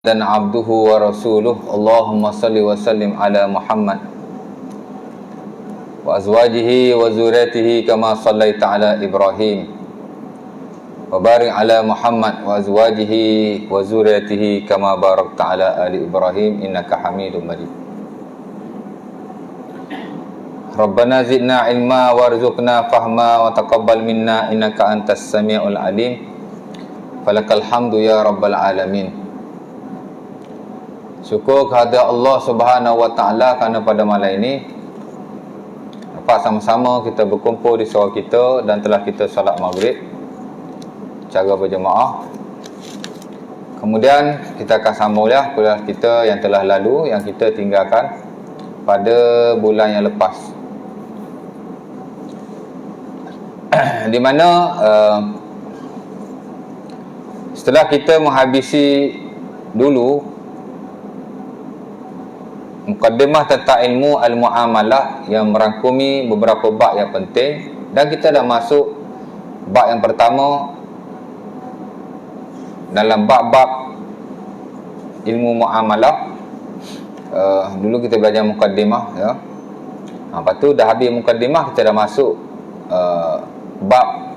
dan abduhu wa rasuluh. Allahumma salli wa sallim ala Muhammad wa azwajihi wa zuriyatihi kama sallaita ala Ibrahim wa barik ala Muhammad wa azwajihi wa zuriyatihi kama barakta ala ali Ibrahim innaka Hamidum Majid. Rabbana zidna ilma warzuqna fahma wa taqabbal minna innaka antas samiul alim. Falakal hamdu ya rabbal alamin. Syukur kehadirat Allah Subhanahu wa taala kerana pada malam ini dapat sama-sama kita berkumpul di surau kita dan telah kita solat maghrib secara berjemaah. Kemudian kita akan sambunglah kuliah kita yang telah lalu, yang kita tinggalkan pada bulan yang lepas, di mana setelah kita menghabisi dulu mukaddimah tentang ilmu al-muamalah yang merangkumi beberapa bab yang penting, dan kita dah masuk bab yang pertama dalam bab-bab ilmu muamalah. Dulu kita belajar mukaddimah ya. Lepas tu dah habis mukaddimah, kita dah masuk bab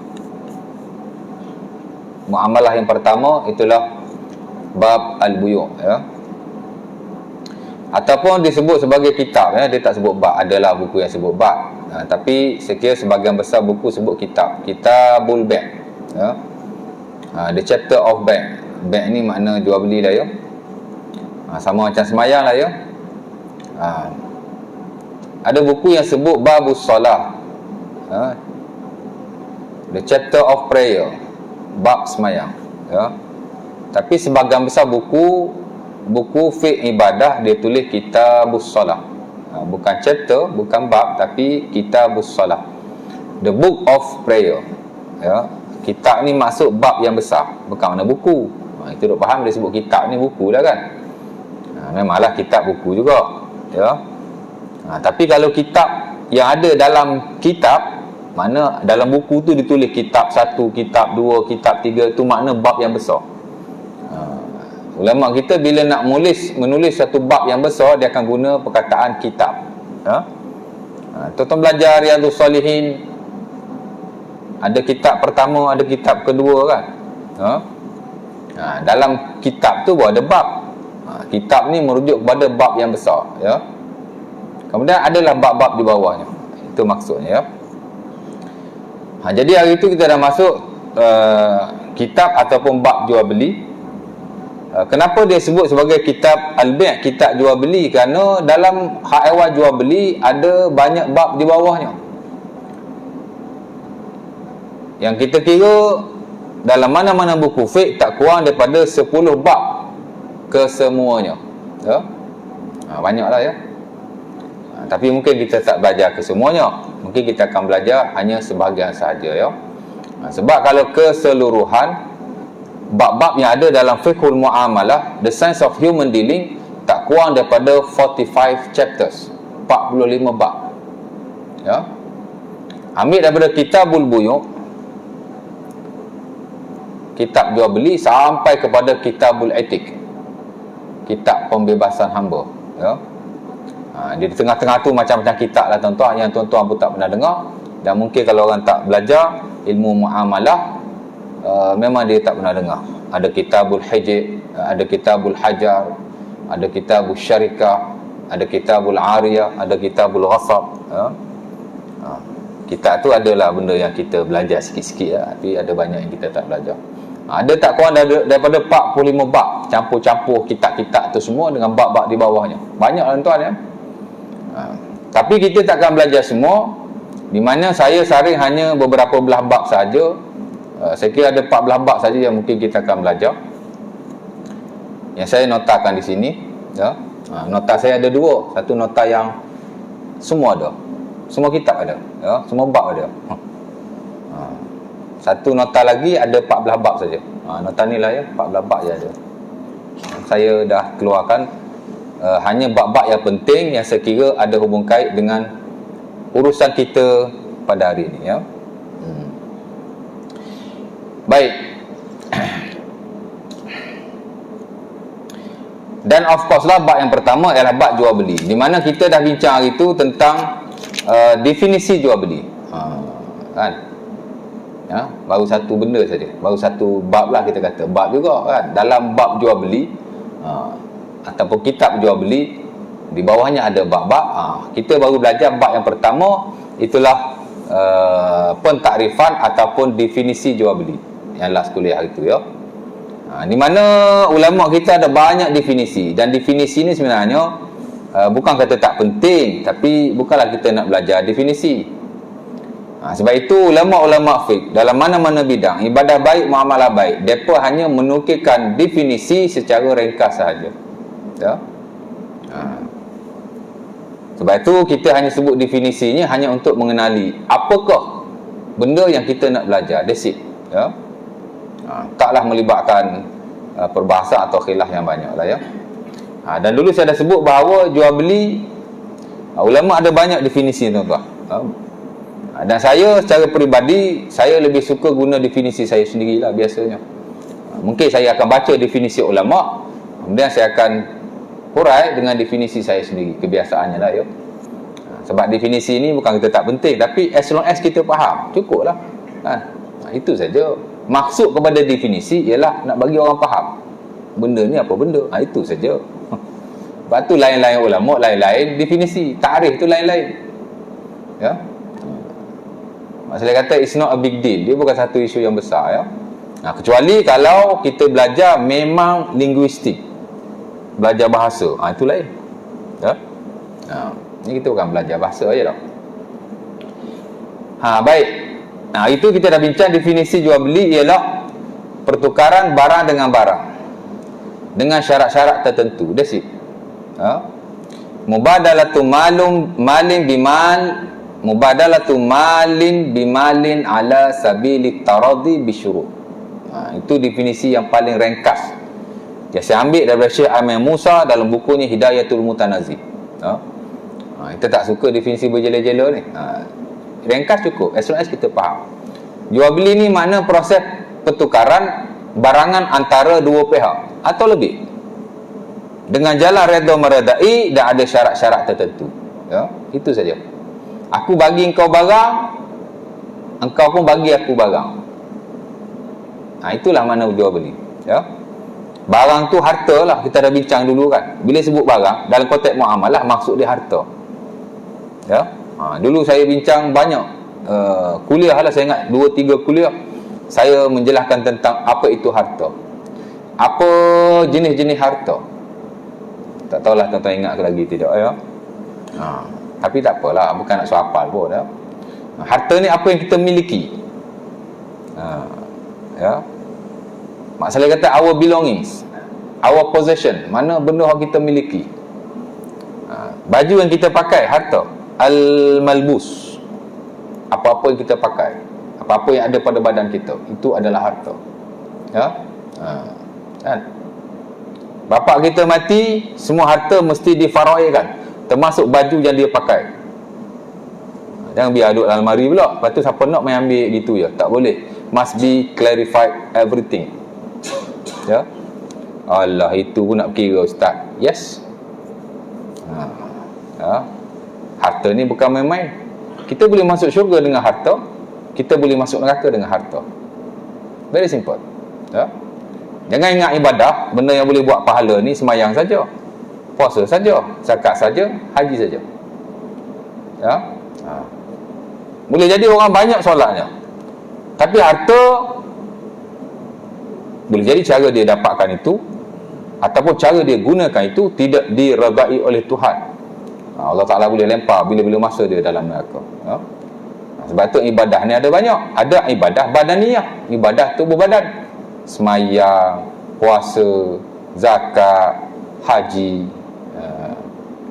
muamalah yang pertama, itulah bab al-buyu' ya. Ataupun disebut sebagai kitab ya. Dia tak sebut bab, adalah buku yang sebut bab, tapi sekiranya sebahagian besar buku sebut kitab. Kitabul Bai' ya. The chapter of Bai'. Bai' ni makna jual beli lah ya. Sama macam semayang lah ya. Ada buku yang sebut babus solah, the chapter of prayer, bab semayang ya. Tapi sebahagian besar buku fiqh ibadah dia tulis kitabus solah, bukan chapter, bukan bab, tapi kitabus solah, the book of prayer ya. Kitab ni maksud bab yang besar, bukan mana buku. Itu duk faham, dia sebut kitab ni buku lah kan. Memanglah kitab buku juga ya. Tapi kalau kitab yang ada dalam kitab, mana dalam buku tu ditulis kitab 1, kitab 2, kitab 3, tu makna bab yang besar. Ulama kita bila nak menulis satu bab yang besar, dia akan guna perkataan kitab ya. Tuan-tuan belajar Riyadhus Salihin, ada kitab pertama, ada kitab kedua kan ya? Dalam kitab tu baru ada bab. Kitab ni merujuk kepada bab yang besar ya. Kemudian adalah bab-bab di bawahnya. Itu maksudnya ya. Jadi hari itu kita dah masuk kitab ataupun bab jual beli. Kenapa dia sebut sebagai kitab al-bai', kitab jual beli? Kerana dalam hak ehwal jual beli ada banyak bab di bawahnya, yang kita kira dalam mana-mana buku fiqh tak kurang daripada 10 bab kesemuanya ya. Banyaklah ya. Tapi mungkin kita tak belajar kesemuanya, mungkin kita akan belajar hanya sebahagian sahaja ya. Sebab kalau keseluruhan bab-bab yang ada dalam fiqhul muamalah, the science of human dealing, tak kurang daripada 45 chapters, 45 bab ya. Ambil daripada kitabul buyu', kitab jual beli, sampai kepada kitabul etik, kitab pembebasan hamba ya. Di tengah-tengah tu macam-macam kitab lah tuan-tuan, yang tuan-tuan pun tak pernah dengar. Dan mungkin kalau orang tak belajar ilmu muamalah, memang dia tak pernah dengar. Ada kitabul hijj, ada kitabul hajar, ada kitabul syarikah, ada kitabul ariyah, ada kitabul ghasab ya. Kitab tu adalah benda yang kita belajar sikit-sikit ya, tapi ada banyak yang kita tak belajar. Ada tak kurang daripada 45 bab, campur-campur kitab-kitab tu semua dengan bab-bab di bawahnya. Banyak tuan-tuan ya. Tapi kita takkan belajar semua, di mana saya saring hanya beberapa belah bab saja. Saya kira ada 14 bab saja yang mungkin kita akan belajar, yang saya notakan di sini ya. Nota saya ada 2. Satu nota yang semua ada, semua kitab ada ya, semua bab ada. Satu nota lagi ada 14 bab saja. Nota ni lah ya, 14 bab je ada. Saya dah keluarkan hanya bab-bab yang penting, yang saya kira ada hubung kait dengan urusan kita pada hari ini ya. Baik. Dan of course lah, bab yang pertama ialah bab jual beli, di mana kita dah bincang hari tu tentang definisi jual beli. Kan? Ya, baru satu benda saja, baru satu bab lah, kita kata bab juga kan. Dalam bab jual beli ataupun kitab jual beli, di bawahnya ada bab-bab. Kita baru belajar bab yang pertama, itulah pentakrifan ataupun definisi jual beli yang last kuliah hari tu ya. Di mana ulama kita ada banyak definisi, dan definisi ni sebenarnya bukan kata tak penting, tapi bukanlah kita nak belajar definisi. Sebab itu ulama-ulama fiqh dalam mana-mana bidang ibadah baik, muamalah baik, mereka hanya menukilkan definisi secara ringkas sahaja ya. Sebab itu kita hanya sebut definisinya hanya untuk mengenali apakah benda yang kita nak belajar, that's it ya. Taklah melibatkan perbahasan atau khilaf yang banyak lah ya. Dan dulu saya dah sebut bahawa jual beli, ulama ada banyak definisi tuan-tuan. Dan saya secara peribadi, saya lebih suka guna definisi saya sendirilah biasanya. Mungkin saya akan baca definisi ulama, kemudian saya akan hurai dengan definisi saya sendiri, kebiasaannya lah ya. Sebab definisi ini bukan kita tak penting, tapi as long as kita faham, cukup lah itu saja. Maksud kepada definisi ialah nak bagi orang faham benda ni apa benda, itu saja. Lepas tu lain-lain ulama, lain-lain definisi, takrif tu lain-lain ya. Maksudnya kata it's not a big deal, dia bukan satu isu yang besar ya. Kecuali kalau kita belajar memang linguistik, belajar bahasa, itu lain ya. Ni kita bukan belajar bahasa aja dah. Baik. Itu kita dah bincang definisi jual beli ialah pertukaran barang dengan barang dengan syarat-syarat tertentu. That's it. Mubadalatu malin bimal, mubadalatu malin bimalin ala sabili taradi bisyurut. Itu definisi yang paling ringkas yang saya ambil daripada Syekh Amir Musa dalam bukunya Hidayatul Mutanazzi. Kita tak suka definisi berjela-jela ni. Ringkas cukup, as long as kita faham. Jual beli ni makna proses pertukaran barangan antara dua pihak atau lebih dengan jalan redha meredai dan ada syarat-syarat tertentu ya. Itu saja. Aku bagi engkau barang, engkau pun bagi aku barang. Itulah makna jual beli ya. Barang tu harta lah, kita dah bincang dulu kan. Bila sebut barang dalam konteks muamalah, maksud dia harta ya. Dulu saya bincang banyak kuliah lah, saya ingat 2-3 kuliah saya menjelaskan tentang apa itu harta, apa jenis-jenis harta. Tak tahulah tuan-tuan ingat ke lagi tidak ya. Tapi tak apalah, bukan nak soal pun ya. Harta ni apa yang kita miliki ya. Maksudnya kata our belongings, our possession, mana benda yang kita miliki. Baju yang kita pakai harta, al-malbus, apa-apa yang kita pakai, apa-apa yang ada pada badan kita, itu adalah harta ya. Kan bapak kita mati, semua harta mesti difaraikan, termasuk baju yang dia pakai. Jangan biar duduk dalam almari pula, lepas tu siapa nak main ambil gitu ya, tak boleh. Must be clarified everything ya. Allah, itu pun nak kira ustaz. Yes ya. Harta ni bukan main-main. Kita boleh masuk syurga dengan harta, kita boleh masuk neraka dengan harta. Very simple ya. Jangan ingat ibadah, benda yang boleh buat pahala ni sembahyang saja, puasa saja, zakat saja, haji saja ya. Boleh jadi orang banyak solatnya, tapi harta boleh jadi cara dia dapatkan itu ataupun cara dia gunakan itu tidak diredai oleh Tuhan. Allah Ta'ala boleh lempar bila-bila masa dia dalam neraka ya? Sebab tu ibadah ni ada banyak. Ada ibadah badaniyah, ibadah tubuh badan, semayang, puasa, zakat, haji.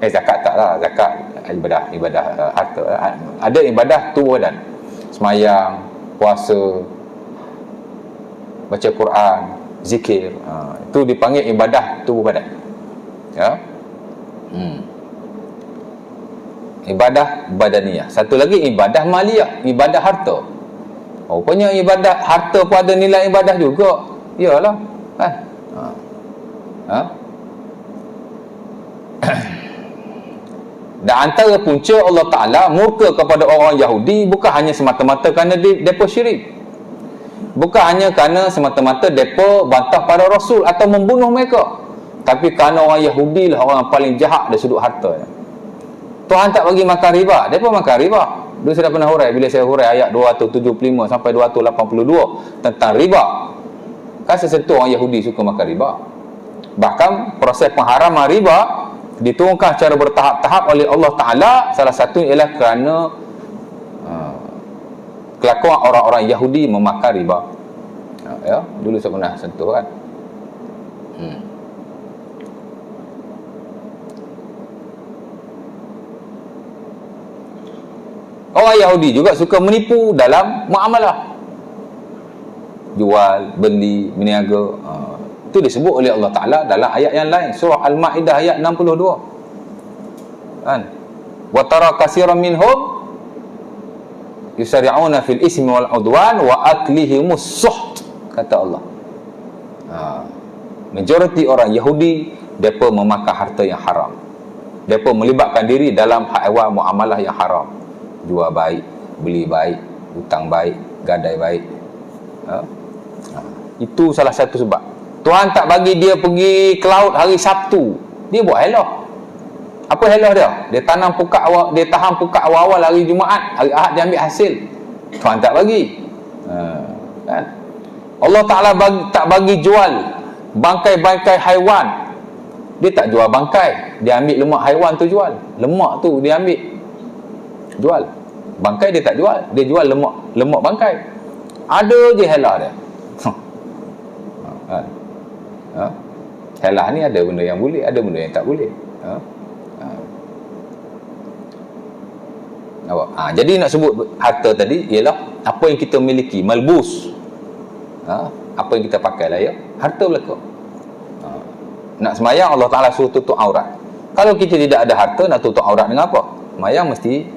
Zakat tak lah, zakat ibadah harta. Ada ibadah tubuh badan, semayang, puasa, baca Quran, zikir. Itu dipanggil ibadah tubuh badan ya. Ibadah badaniyah. Satu lagi ibadah maliyah, ibadah harta. Rupanya ibadah harta pun ada nilai ibadah juga. Iyalah kan. Dan antara punca Allah Ta'ala murka kepada orang Yahudi bukan hanya semata-mata kerana mereka syirik, bukan hanya kerana semata-mata mereka bantah pada Rasul atau membunuh mereka, tapi kerana orang Yahudi lah orang paling jahat dari sudut harta. Tuhan tak bagi makan riba, mereka makan riba. Dulu saya dah pernah hurai, bila saya hurai ayat 275 sampai 282 tentang riba, kan sesentuh orang Yahudi suka makan riba. Bahkan proses pengharaman riba diturunkan secara bertahap-tahap oleh Allah Ta'ala. Salah satu ialah kerana kelakuan orang-orang Yahudi memakan riba. Ya, dulu saya pernah sentuh kan. Orang Yahudi juga suka menipu dalam muamalah, jual, beli, berniaga. Itu disebut oleh Allah Ta'ala dalam ayat yang lain, surah Al-Ma'idah ayat 62 kan, wa tara katsiran minhum yusari'una fil ismi wal udwan wa aklihimus suht, kata Allah. Majoriti orang Yahudi mereka memakan harta yang haram, mereka melibatkan diri dalam haiwan muamalah yang haram, jual baik, beli baik, hutang baik, gadai baik. Itu salah satu sebab Tuhan tak bagi dia pergi ke laut hari Sabtu. Dia buat helah. Apa helah dia? Dia tanam pukak awal, dia tahan pukak awal-awal hari Jumaat, hari Ahad dia ambil hasil. Tuhan tak bagi. Kan? Allah Ta'ala tak bagi jual bangkai-bangkai haiwan. Dia tak jual bangkai, dia ambil lemak haiwan tu jual. Lemak tu dia ambil jual. Bangkai dia tak jual, dia jual lemak bangkai. Ada je helah dia. Helah ni ada benda yang boleh, ada benda yang tak boleh. Jadi nak sebut harta tadi ialah apa yang kita miliki, malbus, apa yang kita pakai lah ya, harta belaka. Nak semayang Allah Ta'ala suruh tutup aurat. Kalau kita tidak ada harta, nak tutup aurat dengan apa? Semayang mesti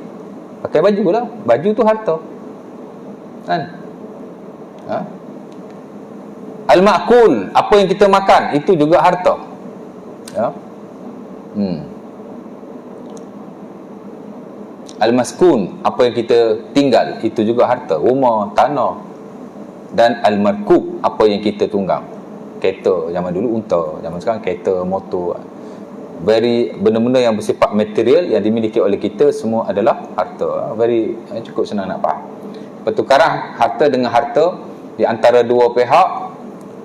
pakai baju lah. Baju tu harta kan. Al-ma'kul, apa yang kita makan, itu juga harta. Ya. Al-maskun, apa yang kita tinggal, itu juga harta. Rumah, tanah. Dan al-markub, apa yang kita tunggang. Kereta, zaman dulu unta, zaman sekarang kereta, motor. Benda-benda yang bersifat material yang dimiliki oleh kita semua adalah harta. Cukup senang nak faham. Pertukaran harta dengan harta di antara dua pihak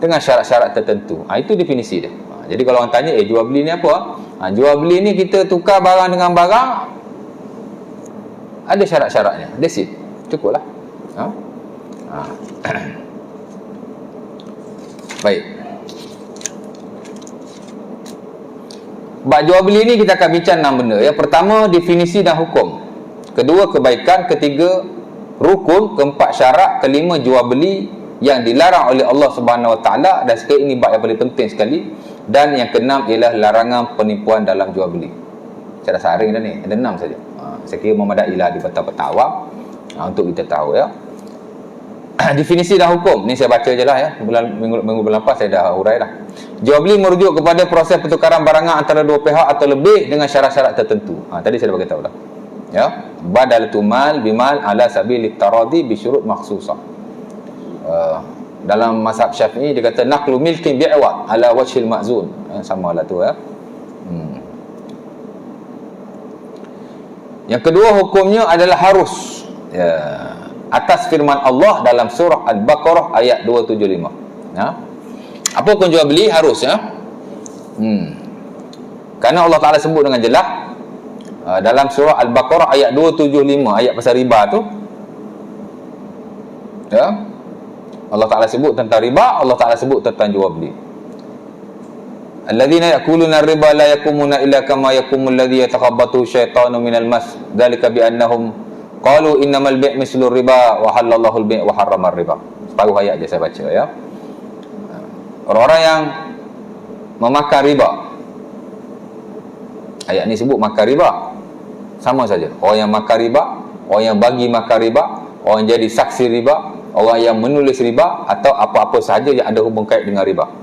dengan syarat-syarat tertentu. Itu definisi dia. Jadi kalau orang tanya, jual beli ni apa? Jual beli ni kita tukar barang dengan barang, ada syarat-syaratnya. That's it. Cukup lah. Baik. Bab jual beli ni kita akan bincang 6 benda. Yang pertama, definisi dan hukum. Kedua, kebaikan. Ketiga, rukun. Keempat, syarat. Kelima, jual beli yang dilarang oleh Allah Subhanahu Wa Taala, dan sekali ini bab yang paling penting sekali. Dan yang keenam ialah larangan penipuan dalam jual beli. Saya dah saring dah ni, ada 6 saja. Saya kira memadailah di petang-petang awam untuk kita tahu ya. Definisi dan hukum ni saya baca je lah ya. Minggu lepas saya dah hurai dah. Jual beli merujuk kepada proses pertukaran barangan antara dua pihak atau lebih dengan syarat-syarat tertentu. Tadi saya dah bagi tahu dah. Ya, badalatu mal bimal ala sabilit taradi bi syurut makhsusah. Dalam mazhab Syafi'i dia kata naqlu milkin bi'awad ala wajhil ma'zun. Samalah tu ya. Yang kedua, hukumnya adalah harus atas firman Allah dalam surah Al-Baqarah ayat 275. Apa hukum jual beli? Harus ya. Kerana Allah Ta'ala sebut dengan jelas dalam surah Al-Baqarah ayat 275, ayat pasal riba tu ya. Allah Ta'ala sebut tentang riba, Allah Ta'ala sebut tentang jual beli. Alladzina ya'kuluna ar-riba la yakumuna illa kama yakumul ladzi yatakhabbathu syaitanu minal mas. Dzalika bi annahum qalu innamal bai' mislu riba wa halallahu al-bai' wa harrama ar-riba. Separuh ayat je saya baca ya. Orang-orang yang memakan riba, ayat ni sebut makan riba, sama saja. Orang yang makan riba, orang yang bagi makan riba, orang yang jadi saksi riba, orang yang menulis riba, atau apa-apa sahaja yang ada hubung kait dengan riba.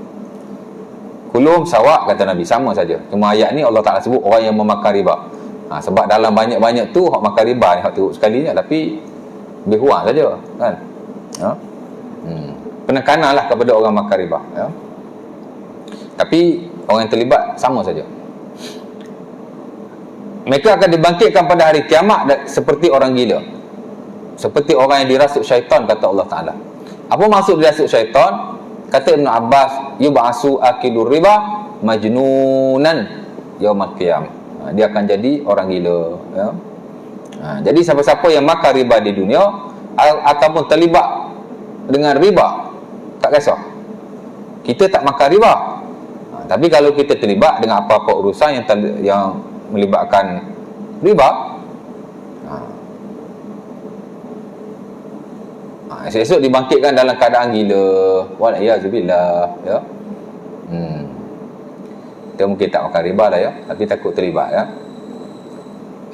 Kulum sawak, kata Nabi, sama saja. Cuma ayat ni Allah Ta'ala sebut orang yang memakan riba. Sebab dalam banyak-banyak tu hak makan riba ni hak teruk sekali je, tapi lebih kurang saja kan. Ha? Penekanan lah kepada orang makan riba, ya. Tapi orang yang terlibat sama saja. Mereka akan dibangkitkan pada hari kiamat seperti orang gila, seperti orang yang dirasuk syaitan, kata Allah Ta'ala. Apa maksud dirasuk syaitan? Kata Ibn Abbas, yub'asu akidur riba majnunan yaumal qiyamah. Dia akan jadi orang gila, ya. Jadi siapa-siapa yang makan riba di dunia ataupun terlibat dengan riba, tak kisah, kita tak makan riba. Tapi kalau kita terlibat dengan apa-apa urusan yang melibatkan riba, esok dibangkitkan dalam keadaan gila, wala'iyazubillah, ya. Kita mungkin tak makan riba lah, ya, tapi takut terlibat, ya.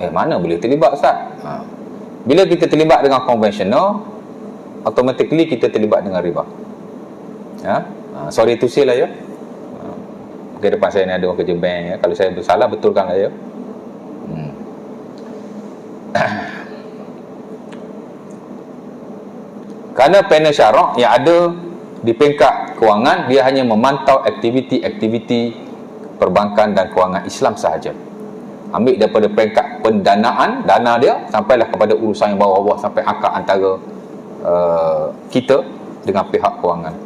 Mana boleh terlibat, Ustaz? Bila kita terlibat dengan konvensional, automatically kita terlibat dengan riba, ya. Sorry to say lah, ya. Mungkin depan saya ni ada orang kerja bank, ya. Kalau saya bersalah, betulkan lah, ya. Kerana panel syarak yang ada di peringkat kewangan, dia hanya memantau aktiviti-aktiviti perbankan dan kewangan Islam sahaja. Ambil daripada peringkat pendanaan, dana dia, sampailah kepada urusan yang bawah-bawah, sampai akad antara kita dengan pihak kewangan.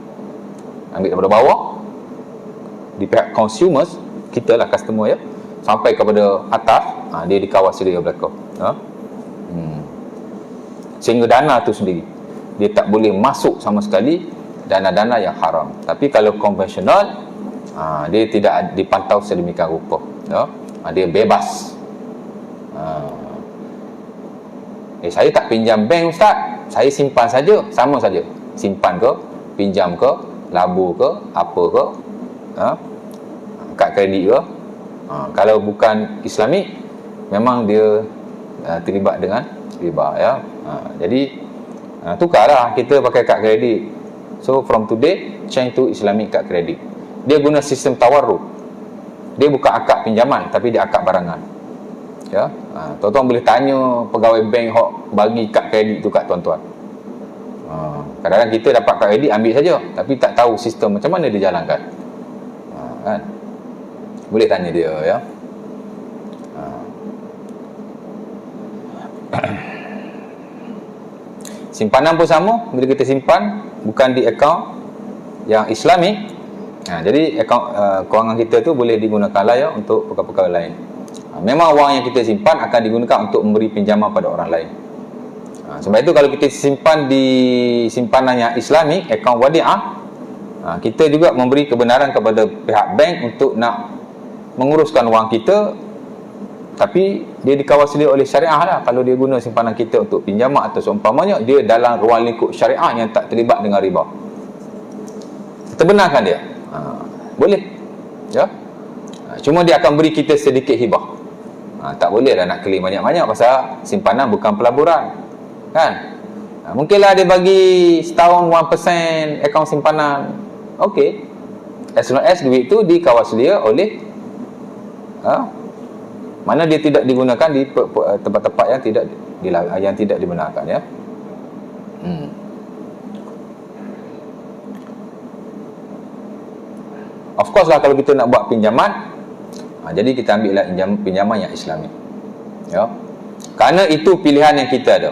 Ambil daripada bawah, di pihak consumers, kita lah customer, ya, sampai kepada atas, dia dikawal sedia belakang. Sehingga dana tu sendiri, dia tak boleh masuk sama sekali dana-dana yang haram. Tapi kalau konvensional, dia tidak dipantau sedemikian rupa, ya. Dia bebas. Saya tak pinjam bank, Ustaz, saya simpan saja, sama saja. Simpan ke, pinjam ke, labur ke, apa ke, kad kredit ke. Kalau bukan Islamik, memang dia terlibat dengan riba, ya. Jadi tukarlah, kita pakai kad kredit. So from today, change to Islamic kad kredit. Dia guna sistem tawarruk. Dia bukan akad pinjaman, tapi dia akad barangan, ya. Tuan-tuan boleh tanya pegawai bank hok bagi kad kredit tu kat tuan-tuan. Kadang-kadang kita dapat kad kredit, ambil saja, tapi tak tahu sistem macam mana dia jalankan, kan. Boleh tanya dia, ya. Simpanan pun sama. Bila kita simpan, bukan di akaun yang Islami, jadi akaun kewangan kita tu boleh digunakan lah, ya, untuk perkara-perkara lain. Memang wang yang kita simpan akan digunakan untuk memberi pinjaman pada orang lain. Sebab itu kalau kita simpan di simpanan yang Islami, akaun wadi'ah, kita juga memberi kebenaran kepada pihak bank untuk nak menguruskan wang kita, tapi dia dikawal sedia oleh syariah lah. Kalau dia guna simpanan kita untuk pinjaman atau seumpamanya, dia dalam ruang lingkup syariah yang tak terlibat dengan riba, kita benarkan dia, boleh, ya. Cuma dia akan beri kita sedikit hibah. Tak boleh dah nak claim banyak-banyak, pasal simpanan bukan pelaburan, kan. Mungkinlah dia bagi setahun 1% akaun simpanan, okey, as long as duit tu dikawal sedia oleh mana dia tidak digunakan di tempat-tempat yang tidak dibenarkan, ya. Of course lah, kalau kita nak buat pinjaman, jadi kita ambil lah pinjaman yang Islami, ya. Kerana itu pilihan yang kita ada.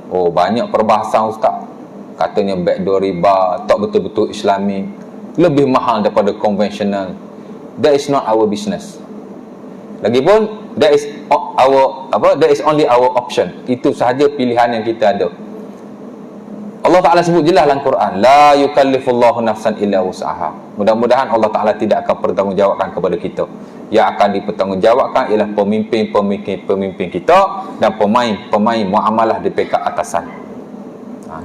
Banyak perbahasan, Ustaz, katanya backdoor riba, tak betul-betul Islami, lebih mahal daripada konvensional. That is not our business. Lagipun that is only our option. Itu sahaja pilihan yang kita ada. Allah Ta'ala sebut jelas dalam Quran, la yukallifullahu nafsan illa wus'aha. Mudah-mudahan Allah Ta'ala tidak akan bertanggungjawabkan kepada kita. Yang akan dipertanggungjawabkan ialah pemimpin kita dan pemain muamalah di peringkat atasan.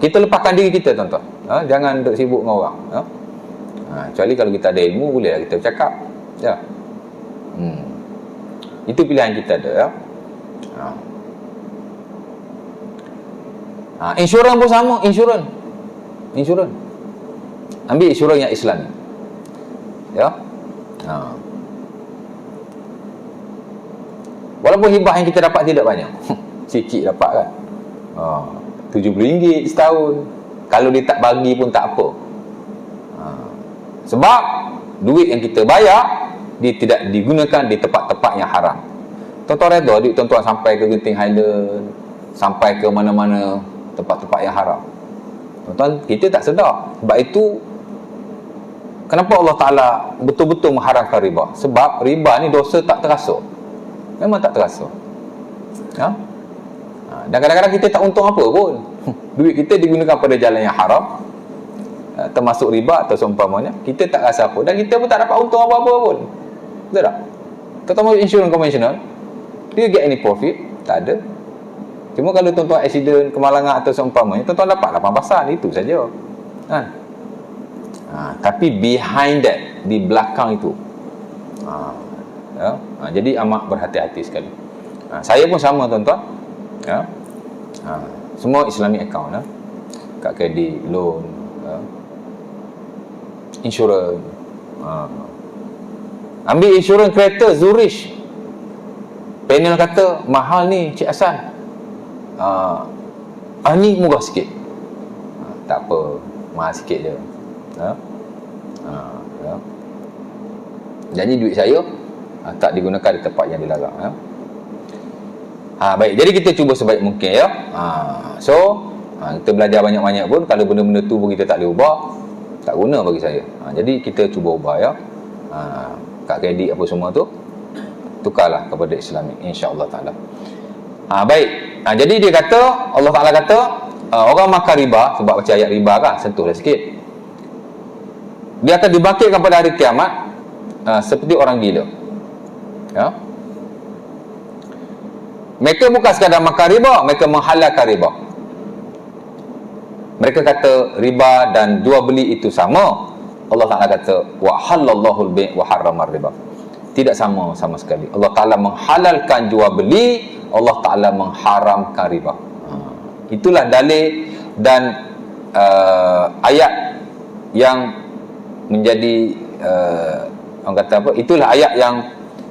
Kita lepaskan diri kita, tuan-tuan. Jangan duk sibuk dengan orang, kecuali kalau kita ada ilmu, bolehlah kita bercakap, ya. Itu pilihan kita ada, ya. Insurans pun sama, insurans. Ambil insurans yang Islam, ya. Walaupun hibah yang kita dapat tidak banyak. Sikit dapat kan. RM70 setahun. Kalau dia tak bagi pun tak apa. Sebab duit yang kita bayar, dia tidak digunakan di tempat-tempat yang haram. Tuan-tuan reda duit tuan-tuan sampai ke Genting Highland, sampai ke mana-mana tempat-tempat yang haram. Tuan-tuan, kita tak sedar. Sebab itu, kenapa Allah Ta'ala betul-betul mengharamkan riba? Sebab riba ni dosa tak terasa. Memang tak terasa. Dan kadang-kadang kita tak untung apa pun. Duit kita digunakan pada jalan yang haram, termasuk riba atau seumpamanya. Kita tak rasa apa. Dan kita pun tak dapat untung apa-apa pun. Betul tak? Terutama insurans konvensional, dia get any profit? Tak ada. Cuma kalau tuan-tuan accident, kemalangan atau seumpamanya, tuan-tuan dapat 8%. Itu saja. Tapi behind that, di belakang itu, jadi amat berhati-hati sekali. Saya pun sama tuan-tuan. Semua Islamic account, kad kredit, loan, insurans. Ambil insurans kereta Zurich, panel kata mahal ni Cik Hasan, ni murah sikit. Tak apa, mahal sikit je. Jadi duit saya tak digunakan di tempat yang dilarang. Baik, jadi kita cuba sebaik mungkin ya. Kita belajar banyak-banyak pun, kalau benda-benda tu pun kita tak boleh ubah, tak guna bagi saya. Jadi kita cuba ubah ya. Kad kredit apa semua tu, tukarlah kepada Islamik, insya-Allah taala. Baik. Jadi dia kata, Allah Taala kata, orang makan riba, sebab baca ayat riba kan, sentuhlah sikit. Dia akan dibangkitkan pada hari kiamat seperti orang gila. Ya. Mereka bukan sekadar makan riba, mereka menghalalkan riba. Mereka kata riba dan jual beli itu sama. Allah Ta'ala kata wa halallahu al-bai' wa harrama riba. Tidak sama sekali. Allah Ta'ala menghalalkan jual beli, Allah Ta'ala mengharamkan riba. Itulah dalil dan ayat yang menjadi orang kata apa? Itulah ayat yang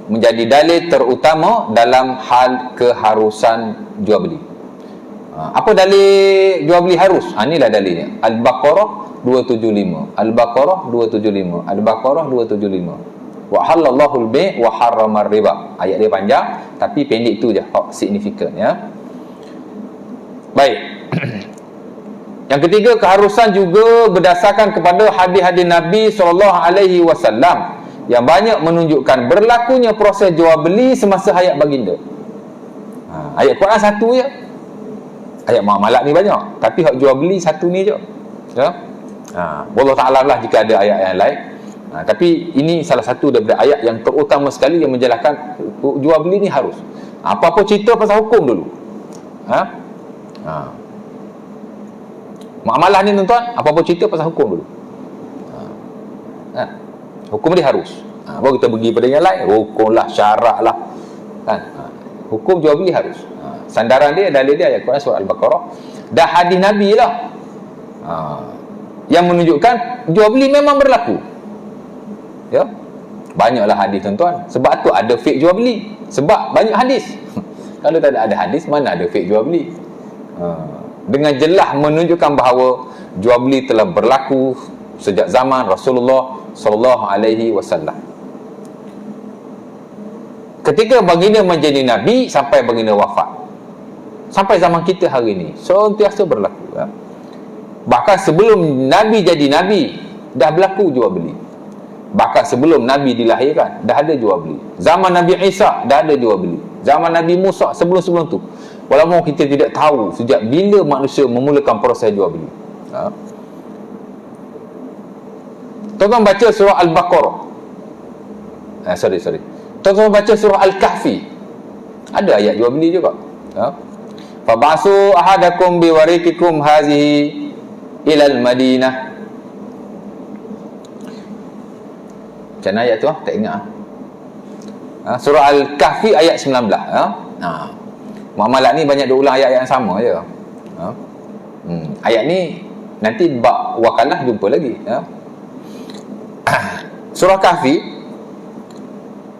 menjadi dalil terutama dalam hal keharusan jual beli. Apa dalil jual beli harus? Inilah dalilnya. Al-Baqarah 275, Al-Baqarah 275, Al-Baqarah 275. Wa halallahu al-bai' wa harrama riba. Ayat dia panjang tapi pendek tu je, signifikan ya. Baik. Yang ketiga, keharusan juga berdasarkan kepada hadis-hadis Nabi SAW yang banyak menunjukkan berlakunya proses jual beli semasa hayat baginda. Ayat Quran satu je. Ayat muamalat ni banyak, tapi hak jual beli satu ni je. Ya. Allah Ta'ala lah jika ada ayat yang lain. Tapi ini salah satu daripada ayat yang terutama sekali yang menjelaskan jual beli ni harus. Apa-apa cerita pasal hukum dulu. Muamalah ni tuan-tuan, apa-apa cerita pasal hukum dulu. Hukum dia harus. Baru kita pergi pada yang lain, hukum lah, syarat lah. Hukum jual beli harus. Sandaran dia, dalil dia ayat Quran surah Al-Baqarah dan hadis Nabi lah, yang menunjukkan jual beli memang berlaku. Ya. Banyaklah hadis tuan-tuan. Sebab tu ada fake jual beli. Sebab banyak hadis. Kalau tak ada hadis, mana ada fake jual beli? Dengan jelas menunjukkan bahawa jual beli telah berlaku sejak zaman Rasulullah sallallahu alaihi wasallam. Ketika baginda menjadi nabi sampai baginda wafat, sampai zaman kita hari ini sentiasa berlaku ya. Bahkan sebelum nabi jadi nabi dah berlaku jual beli. Bahkan sebelum nabi dilahirkan dah ada jual beli. Zaman Nabi Isa dah ada jual beli. Zaman Nabi Musa sebelum-sebelum tu. Walaupun kita tidak tahu sejak bila manusia memulakan proses jual beli. Tuan-tuan baca surah Al-Baqarah. Sorry. Tuan-tuan baca surah Al-Kahfi. Ada ayat jual beli juga. Fab'asu ahadakum biwarikikum hazihi ilal Madinah. Macam mana ayat tu? Tak ingat. Surah Al-Kahfi ayat 19. Muamalat ni banyak diulang ayat-ayat yang sama je. Ayat ni nanti bab wakalah jumpa lagi. Surah Kahfi,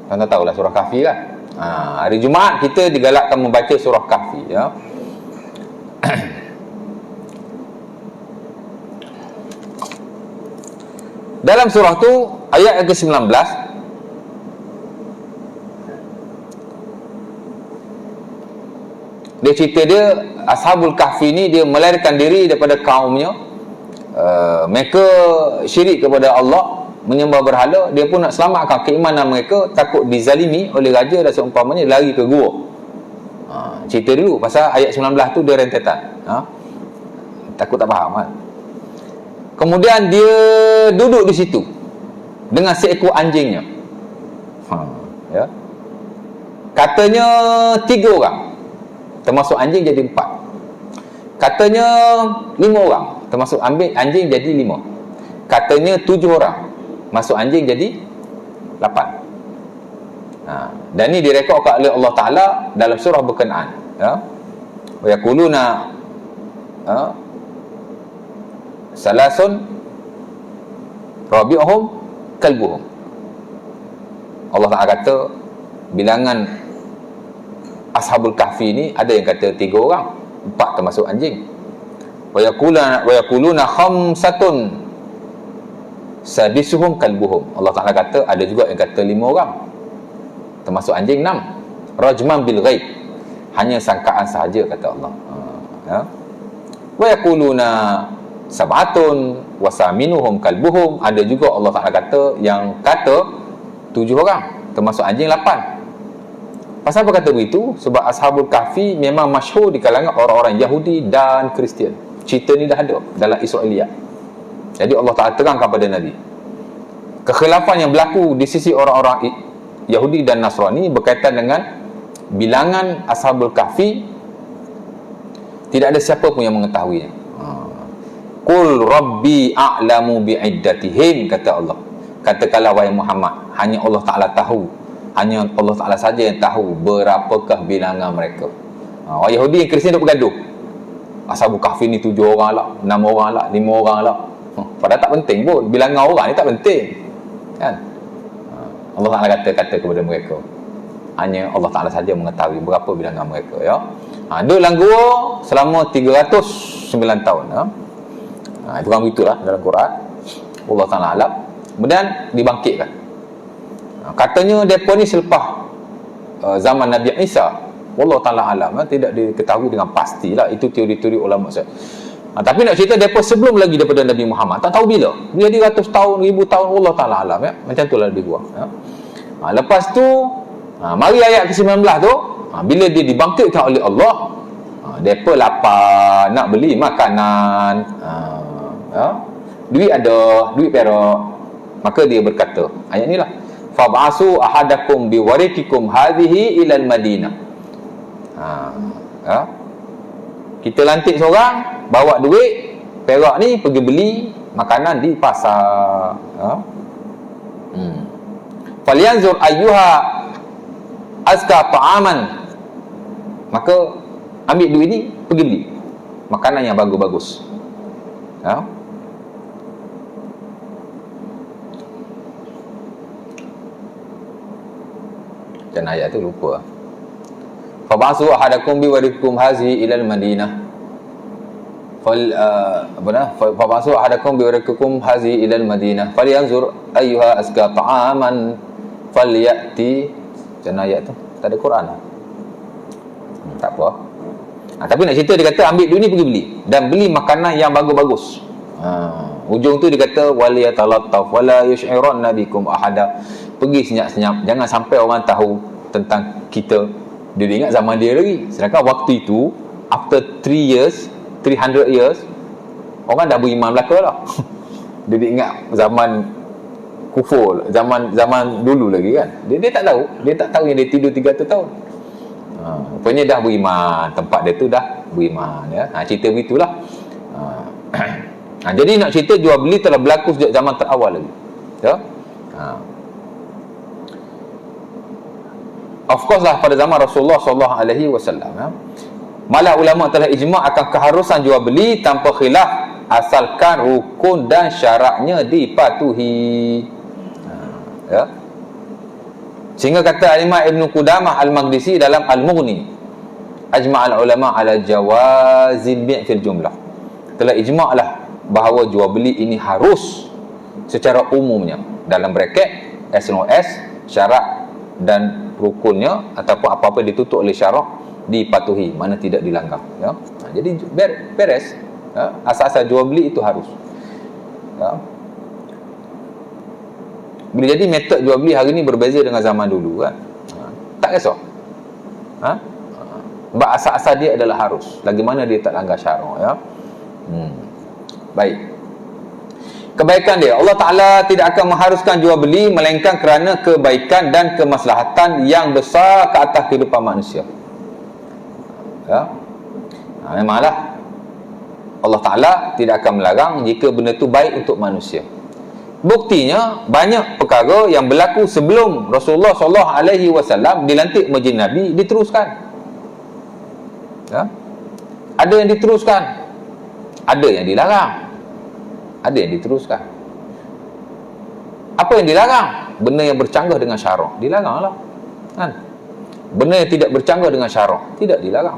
tuan-tuan tahulah surah Kahfi kan. Hari Jumaat kita digalakkan membaca surah Kahfi, ya. Dalam surah tu ayat yang ke-19, dia cerita dia Ashabul Kahfi ni dia melarikan diri daripada kaumnya. Mereka syirik kepada Allah, menyembah berhala. Dia pun nak selamatkan keimanan mereka, takut dizalimi oleh raja dan seumpamanya, lari ke gua. Cerita dulu pasal ayat 19 tu dia rentetan. Takut tak faham kan. Kemudian dia duduk di situ dengan seekor anjingnya. Ya. Katanya 3 orang, termasuk anjing jadi 4. Katanya 5 orang, termasuk anjing jadi 5. Katanya 7 orang, masuk anjing jadi 8. Dan ni direkodkan oleh Allah Ta'ala dalam surah berkenaan, ya. Wa yaquluna salasun rabi'uhum kalbuhum. Allah Ta'ala kata bilangan Ashabul Kahfi ni ada yang kata 3 orang, 4 termasuk anjing. Wa yaquluna khamsatun sadisuhum kalbuhum. Allah Ta'ala kata ada juga yang kata 5 orang, termasuk anjing 6. Rajman bil ghaib, hanya sangkaan sahaja, kata Allah. Ya. Wa yaquluna sab'atun wasaminuhum kalbuhum. Ada juga Allah Ta'ala kata yang kata 7 orang, termasuk anjing 8. Pasal apa kata begitu? Sebab Ashabul Kahfi memang masyhur di kalangan orang-orang Yahudi dan Kristian. Cerita ni dah ada dalam Israiliyat. Jadi Allah Ta'ala terangkan pada Nabi kekhilafan yang berlaku di sisi orang-orang Yahudi dan Nasrani berkaitan dengan bilangan Ashabul Kahfi. Tidak ada siapa pun yang mengetahuinya. Qul rabbi a'lamu bi'iddatihim, kata Allah. Katakanlah wahai Muhammad, hanya Allah Ta'ala tahu, hanya Allah Ta'ala saja yang tahu berapakah bilangan mereka. Orang Yahudi yang Kristian duk bergaduh, Ashabul Kahfi ni 7 orang lah, 6 orang lah, 5 orang lah. Padahal tak penting pun, bilangan orang ni tak penting, kan? Allah Ta'ala kata kepada mereka, hanya Allah Ta'ala saja mengetahui berapa bilangan mereka, ya. Duduk dalam gua selama 309 tahun, ya. Itu kan begitulah dalam Quran. Allah Ta'ala alam. Kemudian dibangkitkan. Katanya mereka ni selepas zaman Nabi Isa. Allah Ta'ala alam, tidak diketahui dengan pastilah. Itu teori-teori ulama saya. Tapi nak cerita mereka sebelum lagi daripada Nabi Muhammad, tak tahu bila. Jadi ratus tahun, 1000 tahun, Allah Ta'ala alam, ya. Macam itulah lebih kurang, ya. Lepas tu mari ayat ke-19 tu, bila dia dibangkitkan oleh Allah, mereka lapar, nak beli makanan, ya. Duit ada, duit perak. Maka dia berkata, ayat ni lah, fab'asu ahadakum biwarikikum hadhihi ilal Madinah. Ya. Kita lantik seorang, bawa duit perak ni pergi beli makanan di pasar, ya. Falyanzur ayyuha azka ta'aman. Maka ambil duit ni, pergi beli makanan yang bagus-bagus, ya. Dan ayat tu lupa. Fab'asu ahadakum biwarikum hazi ilal Madinah. Fab'asu ahadakum biwarikum hazi ilal Madinah. Falyanzur ayyuha azka ta'aman falyati. Dan ayat tu tak ada Quran. Tak apa. Tapi nak cerita, dia kata ambil duit ni pergi beli dan beli makanan yang bagus-bagus. Ujung tu dia kata waliyatalattaf wala yush'iranna bikum ahada. Pergi senyap-senyap, jangan sampai orang tahu tentang kita. Dia ingat zaman dia lagi. Sedangkan waktu itu, after 300 years, orang dah beriman Melaka lah. Dia ingat zaman kufur, zaman dulu lagi kan. Dia tak tahu yang dia tidur 300 tahun. Rupanya dah beriman, tempat dia tu dah beriman, ya. Cerita begitulah. Jadi nak cerita jual beli telah berlaku sejak zaman terawal lagi, ya. Of course lah pada zaman Rasulullah SAW, ya. Malah ulama telah ijma' akan keharusan jual beli tanpa khilaf asalkan rukun dan syaratnya dipatuhi, ya. Sehingga kata Imam Ibn Qudamah Al-Maqdisi dalam Al-Mughni, ajma'al ulama ala jawazil bi' fil jumlah. Telah ijma'lah bahawa jual beli ini harus secara umumnya, dalam bracket as long as syarat dan rukunnya ataupun apa-apa ditutup oleh syarak dipatuhi, mana tidak dilanggar, ya. Jadi beres, ya. Asas-asas jual beli itu harus, ya. Boleh jadi metod jual beli hari ni berbeza dengan zaman dulu, kan. Tak kisah, sebab asas-asas dia adalah harus, lagi mana dia tak langgar syarak, ya. Baik. Kebaikan dia, Allah Ta'ala tidak akan mengharuskan jual beli melainkan kerana kebaikan dan kemaslahatan yang besar ke atas kehidupan manusia, ya. Memanglah Allah Ta'ala tidak akan melarang jika benda itu baik untuk manusia. Buktinya banyak perkara yang berlaku sebelum Rasulullah SAW dilantik menjadi Nabi diteruskan, ya. Ada yang diteruskan, ada yang dilarang, ada yang diteruskan. Apa yang dilarang? Benda yang bercanggah dengan syarak, dilaranglah, kan? Benda yang tidak bercanggah dengan syarak, tidak dilarang.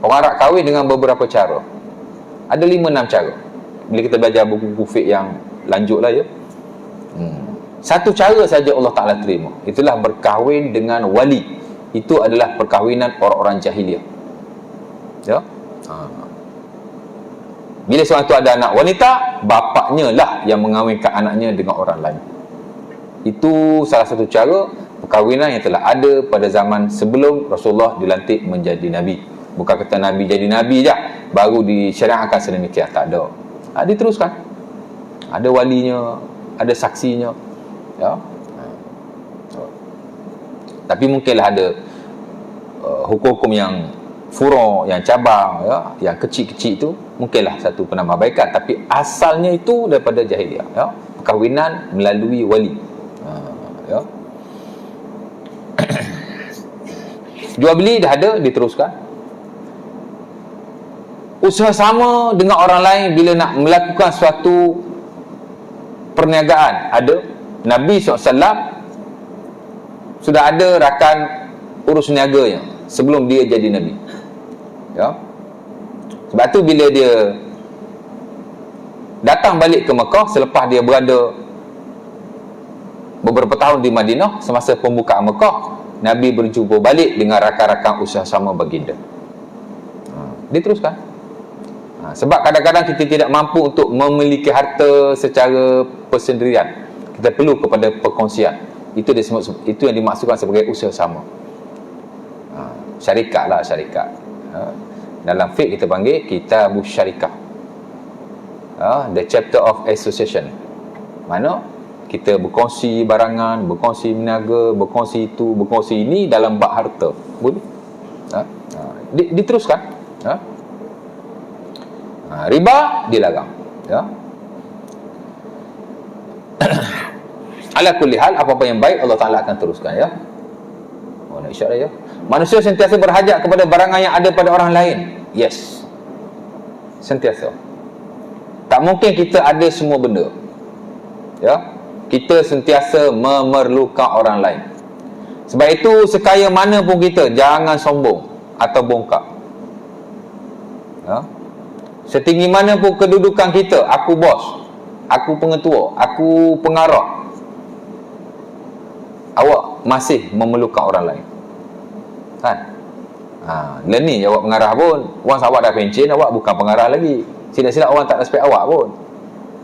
Orang Arab kahwin dengan beberapa cara. Ada 5-6 cara. Bila kita belajar buku-buku fiqh yang lanjut lah, ya. Satu cara saja Allah Ta'ala terima, itulah berkahwin dengan wali. Itu adalah perkahwinan orang-orang jahiliah, ya. Bila seorang tu ada anak wanita, bapaknya lah yang mengahwinkan anaknya dengan orang lain. Itu salah satu cara perkahwinan yang telah ada pada zaman sebelum Rasulullah dilantik menjadi Nabi. Bukan kata Nabi jadi Nabi je baru disyariatkan sedemikian, tak ada. Diteruskan. Ada walinya, ada saksinya, ya. Tapi mungkinlah ada hukum-hukum yang furu', yang cabang, ya, yang kecil-kecil itu mungkinlah satu penambahbaikan, tapi asalnya itu daripada jahiliah, ya. Perkahwinan melalui wali, ya. Jual beli dah ada, diteruskan. Usaha sama dengan orang lain bila nak melakukan suatu perniagaan, ada. Nabi SAW sudah ada rakan urus niaganya sebelum dia jadi Nabi, ya. Sebab tu bila dia datang balik ke Mekah selepas dia berada beberapa tahun di Madinah, semasa pembukaan Mekah, Nabi berjumpa balik dengan rakan-rakan usaha sama baginda. Diteruskan. Sebab kadang-kadang kita tidak mampu untuk memiliki harta secara persendirian, kita perlu kepada perkongsian. Itu yang dimaksudkan sebagai usaha sama. Syarikat lah, syarikat. Dalam fiqh kita panggil kitabus syarikah, the chapter of association. Mana kita berkongsi barangan, berkongsi meniaga, berkongsi itu, berkongsi ini dalam bab harta. Boleh. Diteruskan. Riba dilarang, ya. Ala kulli hal, apa-apa yang baik Allah Ta'ala akan teruskan, ya. Nak isyarat, ya. Manusia sentiasa berhajat kepada barangan yang ada pada orang lain. Yes, sentiasa. Tak mungkin kita ada semua benda, ya. Kita sentiasa memerlukan orang lain. Sebab itu sekaya mana pun kita, jangan sombong atau bongkak, ya. Setinggi mana pun kedudukan kita, aku bos, aku pengetua, aku pengarah, awak masih memerlukan orang lain, kan? Lah ni awak pengarah pun, once awak dah pencen, awak bukan pengarah lagi. Silap-silap orang tak respect awak pun,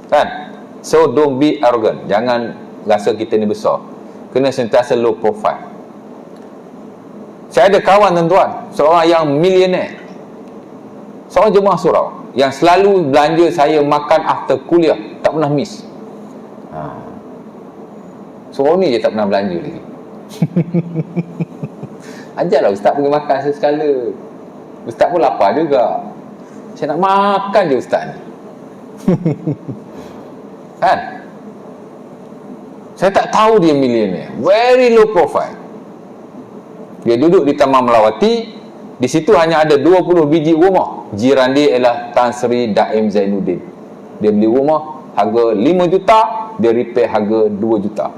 kan? So don't be arrogant. Jangan rasa kita ni besar. Kena sentiasa low profile. Saya ada kawan, tuan-tuan, seorang yang millionaire, seorang jemaah surau yang selalu belanja saya makan after kuliah, tak pernah miss. Surau ni je tak pernah belanja lagi. Ajarlah ustaz pergi makan sesekala. Ustaz pun lapar juga. Saya nak makan je ustaz ni. Kan? Saya tak tahu dia millionaire, very low profile. Dia duduk di Taman Melawati. Di situ hanya ada 20 biji rumah. Jiran dia ialah Tan Sri Daim Zainuddin. Dia beli rumah harga 5 juta, dia repair harga 2 juta.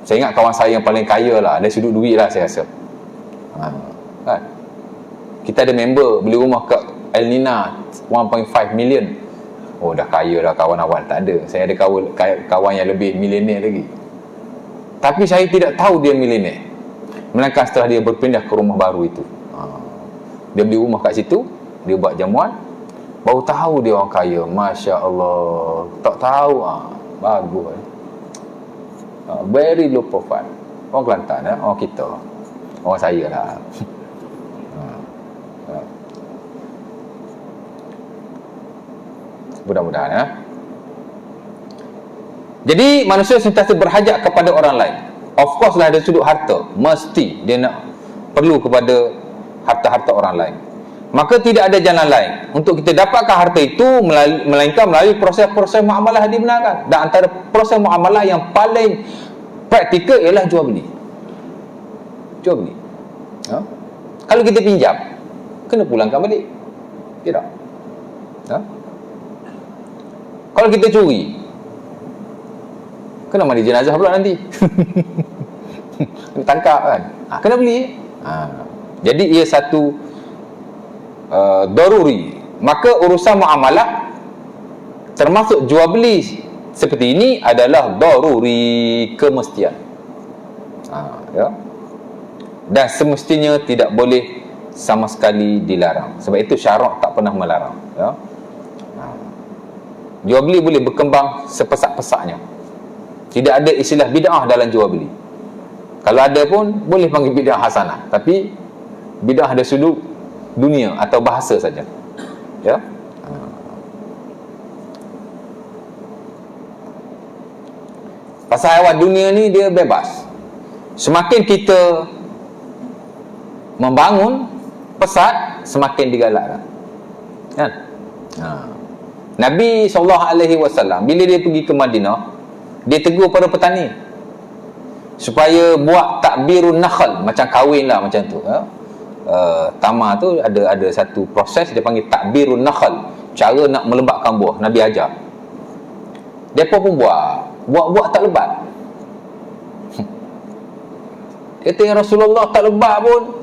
Saya ingat kawan saya yang paling kaya lah, dari sudut duit lah saya rasa. Kan? Kita ada member beli rumah kat El Nina 1.5 million. Oh, dah kaya dah. Kawan awak tak ada. Saya ada kawan yang lebih milioner lagi. Tapi saya tidak tahu dia milioner, melainkan setelah dia berpindah ke rumah baru itu. Dia beli rumah kat situ, dia buat jamuan, baru tahu dia orang kaya. Masya Allah. Tak tahu. Bagus. Very low profile. Orang Kelantan, orang kita, orang saya lah. Mudah-mudahan Jadi manusia sentiasa berhajat kepada orang lain. Of course lah, dari sudut harta, mesti dia nak perlu kepada harta-harta orang lain. Maka tidak ada jalan lain untuk kita dapatkan harta itu melainkan melalui proses-proses muamalah yang dibenarkan. Dan antara proses muamalah yang paling praktikal ialah jual beli. Jual beli. Kalau kita pinjam, kena pulangkan balik. Tidak. Kalau kita curi, kena mandi jenazah pula nanti. Kena tangkap kan. Kena beli. Jadi ia satu daruri. Maka urusan muamalah termasuk jual beli seperti ini adalah daruri, kemestian. Dan semestinya tidak boleh sama sekali dilarang. Sebab itu syarak tak pernah melarang. Jual beli boleh berkembang sepesak-pesaknya. Tidak ada istilah bid'ah dalam jual beli. Kalau ada pun boleh panggil bid'ah hasanah, tapi bid'ah ada sudut dunia atau bahasa saja. Pasal hewan dunia ni dia bebas. Semakin kita membangun pesat, semakin digalakkan. Kan? Nabi SAW bila dia pergi ke Madinah, dia tegur para petani supaya buat takbirun nakhl, macam kahwin lah macam tu. Tamar tu ada satu proses dia panggil takbirun nakhl, cara nak melebatkan buah. Nabi ajar. Depa pun buat tak lebat. Kata ya Rasulullah, tak lebat pun.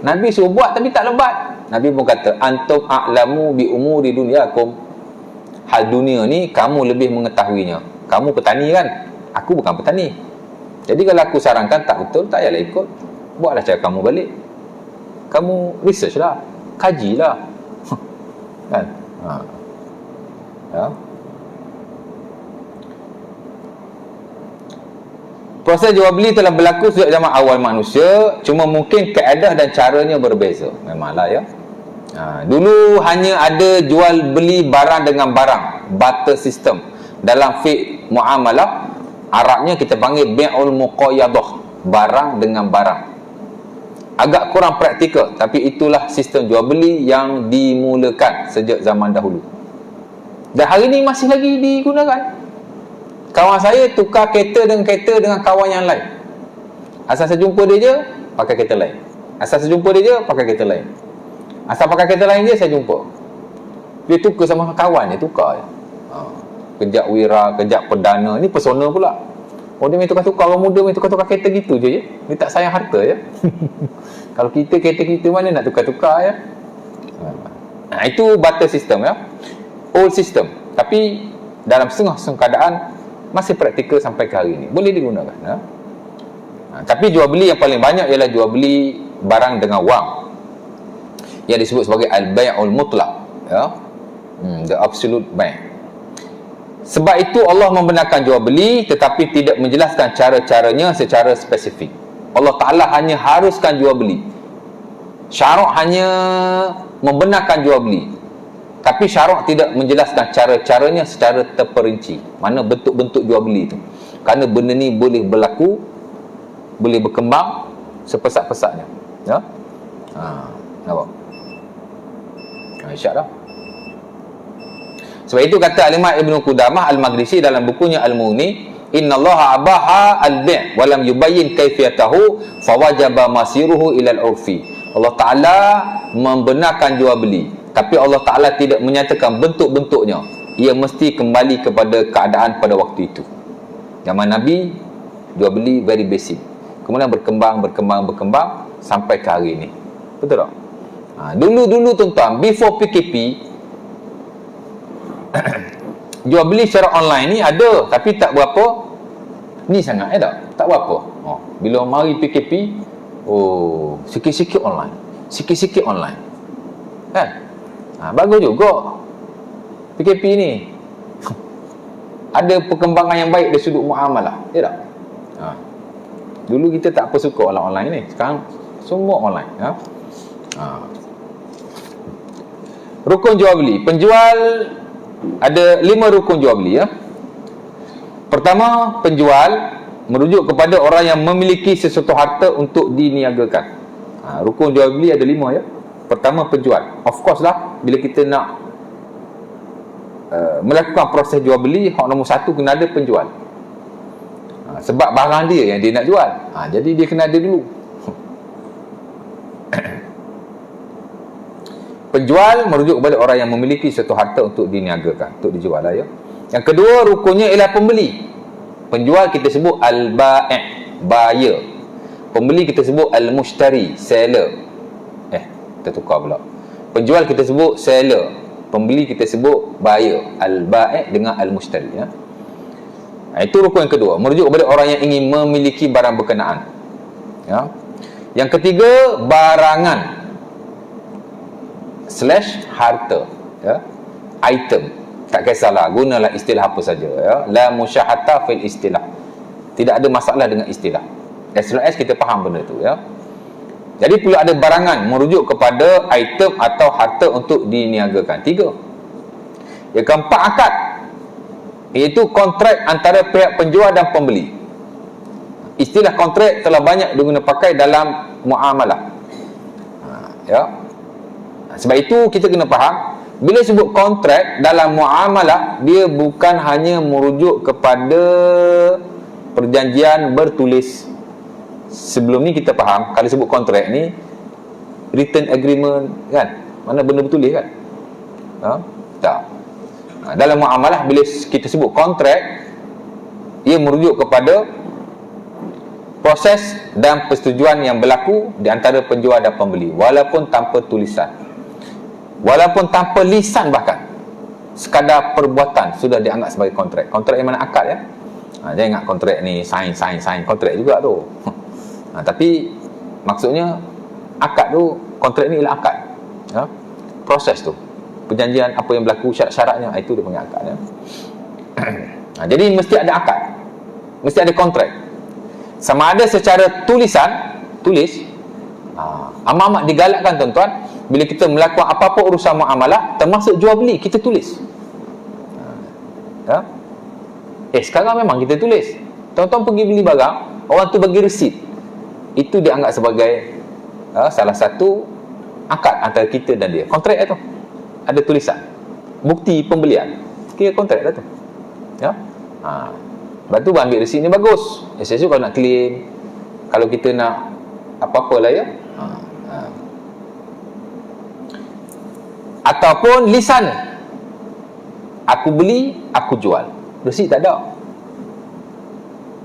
Nabi suruh buat tapi tak lebat. Nabi pun kata, antum a'lamu bi umuri dunyakum. Hal dunia ni kamu lebih mengetahuinya. Kamu petani kan? Aku bukan petani. Jadi kalau aku sarankan tak betul, tak payahlah ikut. Buatlah cara kamu balik. Kamu research lah, kajilah. Kan? Proses jual beli telah berlaku sejak zaman awal manusia, cuma mungkin kaedah dan caranya berbeza. Memanglah ya. Dulu hanya ada jual beli barang dengan barang, barter system. Dalam fiqh muamalah Arabnya kita panggil bai'ul muqayyadah, barang dengan barang. Agak kurang praktikal, tapi itulah sistem jual beli yang dimulakan sejak zaman dahulu. Dan hari ini masih lagi digunakan. Kawan saya tukar kereta dengan kawan yang lain. Asal saya jumpa dia je, pakai kereta lain. Asal saya jumpa dia je, pakai kereta lain. Asal pakai kereta lain je, saya jumpa. Dia tukar sama kawan dia, tukar je. Kejap wira, kejap perdana. Ni persona pula. Oh, dia main tukar-tukar, orang muda main tukar-tukar kereta gitu je. Dia tak sayang harta je. Kalau kita, kereta kita mana nak tukar-tukar je. Itu barter system ya. Old system. Tapi dalam setengah-setengah keadaan masih praktikal sampai ke hari ini. Boleh digunakan. Tapi jual beli yang paling banyak ialah jual beli barang dengan wang, yang disebut sebagai al-bai'ul mutlaq ya. The absolute buy. Sebab itu Allah membenarkan jual beli tetapi tidak menjelaskan cara-caranya secara spesifik. Allah Ta'ala hanya haruskan jual beli. Syarak hanya membenarkan jual beli, tapi syarak tidak menjelaskan cara-caranya secara terperinci. Mana bentuk-bentuk jual beli itu. Kerana benda ni boleh berlaku, boleh berkembang sepesak-pesaknya. Ya? Nampak? Isyak dah. Sebab itu kata Al-Imam Ibn Qudamah Al-Maghrisi dalam bukunya Al-Mughni, innallaha abaha al-bi' wa lam yubayyin kaifiyatahu fawajaba masiruhu ila al-urfi. Allah Ta'ala membenarkan jual beli, tapi Allah Ta'ala tidak menyatakan bentuk-bentuknya. Ia mesti kembali kepada keadaan pada waktu itu. Zaman Nabi Jual beli very basic. Kemudian berkembang sampai ke hari ini. Betul tak? Dulu tuan-tuan, before PKP, jual beli secara online ni ada, tapi tak berapa ni sangat, tak berapa. Bila mari PKP, sikit-sikit online kan. Bagus juga PKP ni. Ada perkembangan yang baik dari sudut muamalah, tak? Dulu kita tak apa suka online ni, sekarang semua online. Rukun jual beli. Penjual ada 5 rukun jual beli, Pertama, penjual merujuk kepada orang yang memiliki sesuatu harta untuk diniagakan. Rukun jual beli ada 5, Pertama, penjual. Of course lah, bila kita nak melakukan proses jual beli, hak nombor 1 kena ada penjual. Sebab barang dia yang dia nak jual, jadi dia kena ada dulu. Penjual merujuk kepada orang yang memiliki sesuatu harta untuk diniagakan, untuk dijual lah, Yang kedua, rukunnya ialah pembeli. Penjual kita sebut al-bai', buyer. Pembeli kita sebut al-mushtari, seller. Kita tukar pula. Penjual kita sebut seller, pembeli kita sebut buyer, al-bai' dengan al-mushtari, Itu rukun yang kedua, merujuk kepada orang yang ingin memiliki barang berkenaan, Yang ketiga, barangan / harta, item. Tak kisahlah, gunalah istilah apa saja, La musyahata fil istilah. Tidak ada masalah dengan istilah, as long as kita faham benda tu, Jadi perlu ada barangan merujuk kepada item atau harta untuk diniagakan. 3. Yang keempat, akad, iaitu kontrak antara pihak penjual dan pembeli. Istilah kontrak telah banyak digunakan pakai dalam muamalah, Sebab itu kita kena faham, bila sebut kontrak dalam muamalah, dia bukan hanya merujuk kepada perjanjian bertulis. Sebelum ni kita faham, kalau sebut kontrak ni written agreement, kan? Mana benda bertulis, kan? Tak. Dalam muamalah, bila kita sebut kontrak, ia merujuk kepada proses dan persetujuan yang berlaku di antara penjual dan pembeli, walaupun tanpa tulisan, walaupun tanpa lisan, bahkan sekadar perbuatan sudah dianggap sebagai kontrak. Kontrak yang mana akad, Jangan ingat kontrak ni sign kontrak juga tu. Tapi maksudnya akad tu, kontrak ni ialah akad, proses tu, perjanjian apa yang berlaku, syarat-syaratnya, itu dia panggil akad, Jadi mesti ada akad, mesti ada kontrak. Sama ada secara tulis, amat digalakkan tuan-tuan, bila kita melakukan apa-apa urusan muamalah, termasuk jual beli, kita tulis. Sekarang memang kita tulis. Tuan-tuan pergi beli barang, orang tu bagi resit, itu dianggap sebagai salah satu akad antara kita dan dia. Kontrak tu ada tulisan, bukti pembelian, kira kontrak dah tu, Lepas tu ambil resit ni bagus. Esok kalau nak claim, kalau kita nak apa-apa lah, Ataupun lisan, aku beli, aku jual, resit tak ada.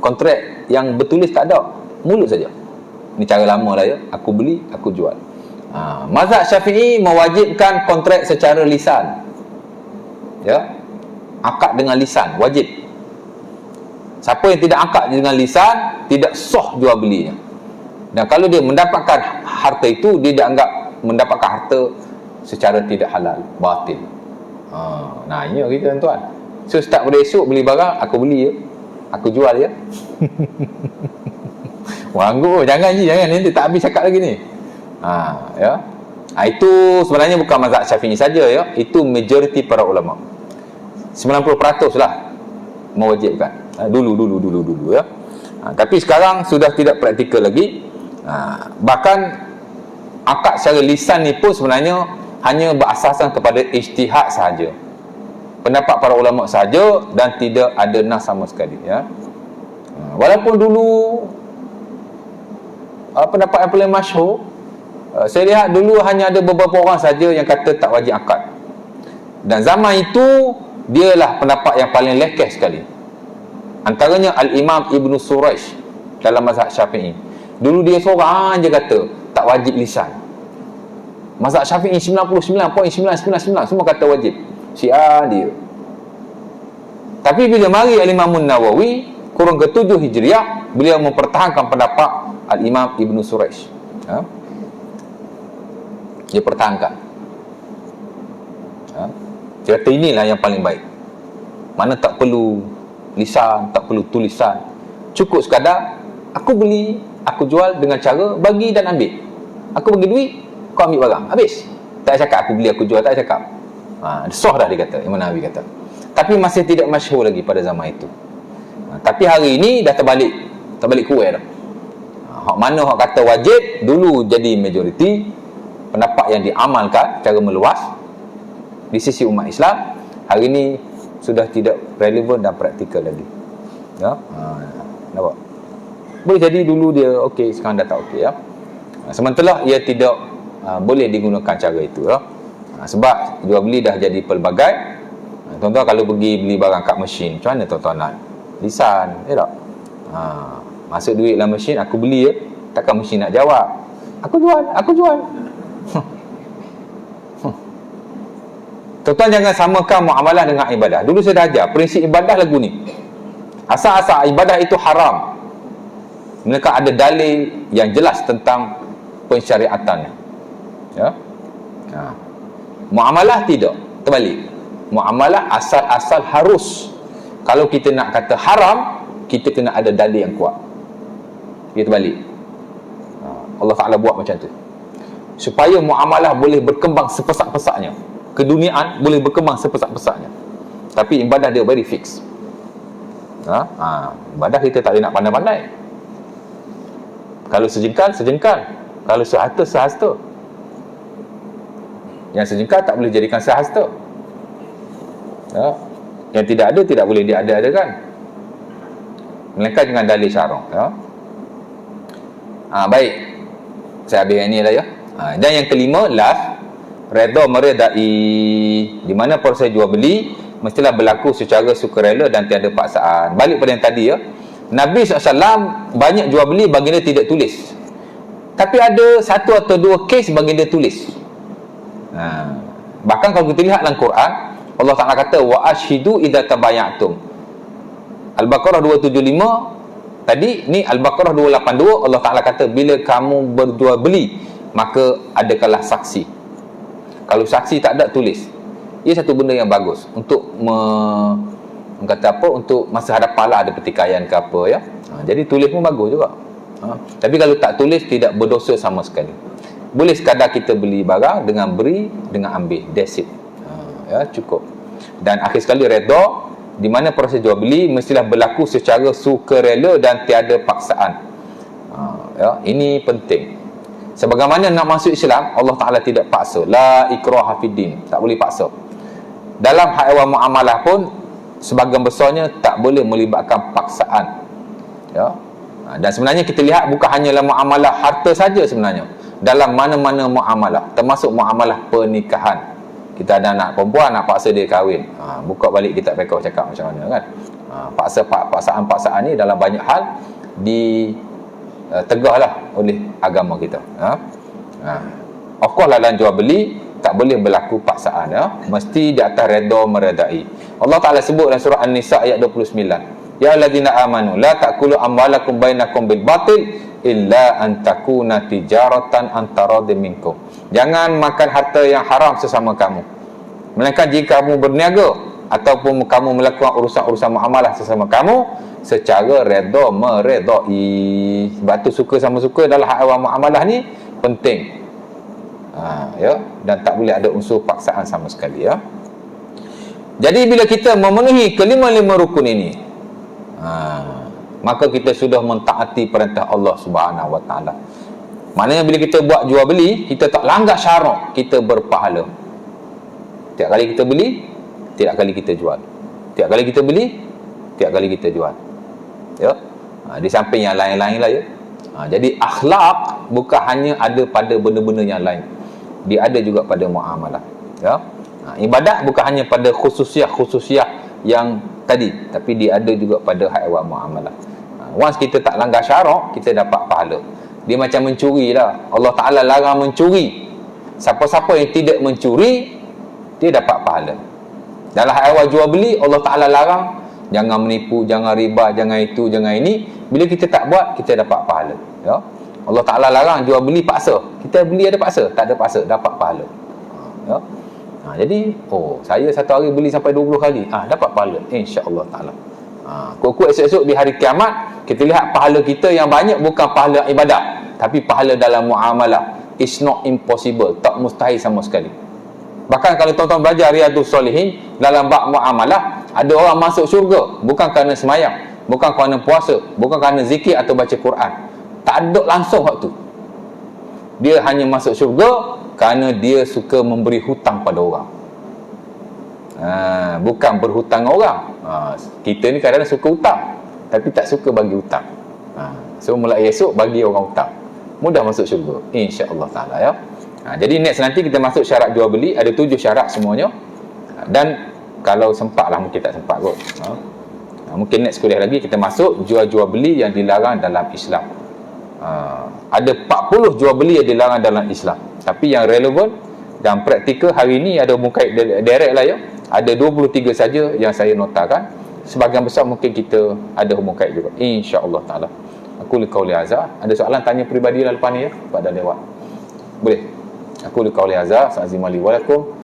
Kontrak yang bertulis tak ada, mulut saja. Ni cara lama lah, aku beli, aku jual. Mazhab Syafi'i mewajibkan kontrak secara lisan, akad dengan lisan wajib. Siapa yang tidak akad dengan lisan, tidak sah jual belinya. Dan kalau dia mendapatkan harta itu, dia dianggap mendapatkan harta secara tidak halal, batil. Ini kita, tuan-tuan. So start pada esok beli barang, aku beli, aku jual, Wanggu, jangan nanti tak habis cakap lagi ni. Itu sebenarnya bukan mazhab Syafi'i saja, itu majoriti para ulama. 90% lah mewajibkan. Dulu, tapi sekarang sudah tidak praktikal lagi. Bahkan akad secara lisan ni pun sebenarnya hanya berasaskan kepada ijtihad sahaja, pendapat para ulama sahaja, dan tidak ada nas sama sekali, Walaupun dulu pendapat yang paling masyhur, saya lihat dulu hanya ada beberapa orang saja yang kata tak wajib akad, dan zaman itu dialah pendapat yang paling lekeh sekali. Antaranya Al-Imam Ibn Suraish dalam mazhab Syafi'i. Dulu dia seorang je kata tak wajib lisan. Mazhab Syafi'i 99.999 semua kata wajib. Syiah dia. Tapi bila mari Al-Imam Nawawi kurun ke-7 Hijriah, beliau mempertahankan pendapat Al-Imam Ibn Suraish. Dia pertahankan. Dia kata inilah yang paling baik. Mana tak perlu lisan, tak perlu tulisan. Cukup sekadar aku beli, aku jual dengan cara bagi dan ambil. Aku bagi duit, kau ambil barang. Habis. Tak cakap aku beli, aku jual, tak cakap. Sah dah dia kata, Imam Nawawi kata. Tapi masih tidak masyhur lagi pada zaman itu. Tapi hari ini dah terbalik kuih dah. Hak mana hak kata wajib dulu jadi majoriti, pendapat yang diamalkan secara meluas di sisi umat Islam, hari ini sudah tidak relevan dan praktikal lagi. Ya, nampak? Boleh jadi dulu dia okey, sekarang dah tak okey ya. Sementara ia tidak boleh digunakan cara itu ya. Sebab jual beli dah jadi pelbagai. Tuan-tuan kalau pergi beli barang kat mesin, macam mana tuan-tuan nak? Lisan, tak? Masuk duit dalam mesin, aku beli ya. Takkan mesin nak jawab. Aku jual. Tuan-tuan jangan samakan muamalah dengan ibadah. Dulu saya dah ajar, prinsip ibadah lagu ni. Asal-asal ibadah itu haram. Mereka ada dalil yang jelas tentang pensyariatannya. Ya. Muamalah tidak, terbalik. Muamalah asal-asal harus. Kalau kita nak kata haram, kita kena ada dalil yang kuat. Dia terbalik. Allah Ta'ala buat macam tu supaya muamalah boleh berkembang sepesak-pesaknya. Keduniaan boleh berkembang sepesak-pesaknya. Tapi ibadah dia very fix. Ibadah kita tak boleh nak pandai-pandai. Kalau sejengkal, kalau sehasta. Yang sejengkal tak boleh jadikan sehasta. Yang tidak ada tidak boleh diada-adakan, melainkan dengan dalil syarak. Baik, saya habis yang ni lah ya. Dan yang kelima, last, redha meredai, di mana proses jual beli mestilah berlaku secara sukarela dan tiada paksaan. Balik pada yang tadi ya, Nabi SAW banyak jual beli baginda tidak tulis, tapi ada satu atau dua kes baginda tulis. Bahkan kalau kita lihat dalam Quran, Allah Ta'ala kata wa ashidu idza tabayatum. Al-Baqarah 275 tadi, ni Al-Baqarah 282, Allah Ta'ala kata bila kamu berjual beli maka adakanlah saksi. Kalau saksi tak ada, tulis. Ia satu benda yang bagus untuk kata apa, untuk masa hadapan lah ada pertikaian ke apa ya. Jadi tulis pun bagus juga. Tapi kalau tak tulis, tidak berdosa sama sekali. Boleh sekadar kita beli barang dengan beri, dengan ambil, that's it. Ya, cukup. Dan akhir sekali redha, di mana proses jual beli mestilah berlaku secara sukarela dan tiada paksaan. Ya, ini penting. Sebagaimana nak masuk Islam, Allah Ta'ala tidak paksa. La ikraha fiddin, tak boleh paksa. Dalam hal muamalah pun sebahagian besarnya tak boleh melibatkan paksaan. Ya. Dan sebenarnya kita lihat bukan hanyalah muamalah harta saja sebenarnya. Dalam mana-mana muamalah, termasuk muamalah pernikahan. Kita ada anak perempuan, nak paksa dia kahwin. Buka balik kitab fiqh cakap macam mana kan. Paksaan-paksaan ni dalam banyak hal ditegahlah oleh agama kita. Of course lah dalam jual beli tak boleh berlaku paksaan ya. Mesti di atas redha meredai. Allah Ta'ala sebut dalam surah An-Nisa ayat 29. Ya alladzina amanu la ta'kulu amwalakum bainakum bil batil illa an takuna tijaratan antaradin minkum. Jangan makan harta yang haram sesama kamu, melainkan jika kamu berniaga ataupun kamu melakukan urusan-urusan muamalah sesama kamu secara redha meredai. Sebab tu suka sama suka dalam hal muamalah ni penting. Ya, dan tak boleh ada unsur paksaan sama sekali ya. Jadi bila kita memenuhi kelima-lima rukun ini, maka kita sudah mentaati perintah Allah Subhanahu Wa Taala. Maknanya bila kita buat jual beli, kita tak langgar syarak, kita berpahala. Tiap kali kita beli, tiap kali kita jual. Tiap kali kita beli, tiap kali kita jual. Ya. Di samping yang lain-lain lah ya. Jadi akhlak bukan hanya ada pada benda-benda yang lain. Dia ada juga pada muamalah. Ya. Ibadat bukan hanya pada khususiah yang tadi, tapi dia ada juga pada hal muamalah. Once kita tak langgar syarak, kita dapat pahala. Dia macam mencuri lah. Allah Ta'ala larang mencuri. Siapa-siapa yang tidak mencuri, dia dapat pahala. Dalam awal jual beli, Allah Ta'ala larang, jangan menipu, jangan riba, jangan itu, jangan ini. Bila kita tak buat, kita dapat pahala. Ya? Allah Ta'ala larang jual beli paksa. Kita beli ada paksa? Tak ada paksa, dapat pahala. Ya? Jadi, saya satu hari beli sampai 20 kali. Dapat pahala, insya-Allah Ta'ala. Kuat-kuat esok-esok di hari kiamat, kita lihat pahala kita yang banyak bukan pahala ibadah, tapi pahala dalam muamalah. It's not impossible, tak mustahil sama sekali. Bahkan kalau tuan-tuan belajar Riyadhus Shalihin, dalam bab muamalah, ada orang masuk syurga bukan kerana semayang, bukan kerana puasa, bukan kerana zikir atau baca Quran. Tak ada langsung waktu. Dia hanya masuk syurga kerana dia suka memberi hutang pada orang. Bukan berhutang orang. Kita ni kadang-kadang suka hutang, tapi tak suka bagi hutang. So mulai esok bagi orang hutang, mudah masuk syurga, insya-Allah Ta'ala, ya. Jadi next nanti kita masuk syarat jual beli. Ada 7 syarat semuanya. Dan kalau sempat lah, mungkin tak sempat kot, mungkin next kuliah lagi kita masuk jual beli yang dilarang dalam Islam. Ada 40 jual beli yang dilarang dalam Islam, tapi yang relevan dan praktikal hari ini ada mungkait direct lah, ya. Ada 23 saja yang saya notakan. Sebahagian besar mungkin kita ada mungkait juga, insya-Allah Ta'ala. Aku qauli hadza. Ada soalan tanya peribadi lah lepas ni, ya, pada lewat. Boleh. Aku qauli hadza, sa'zimali walakum.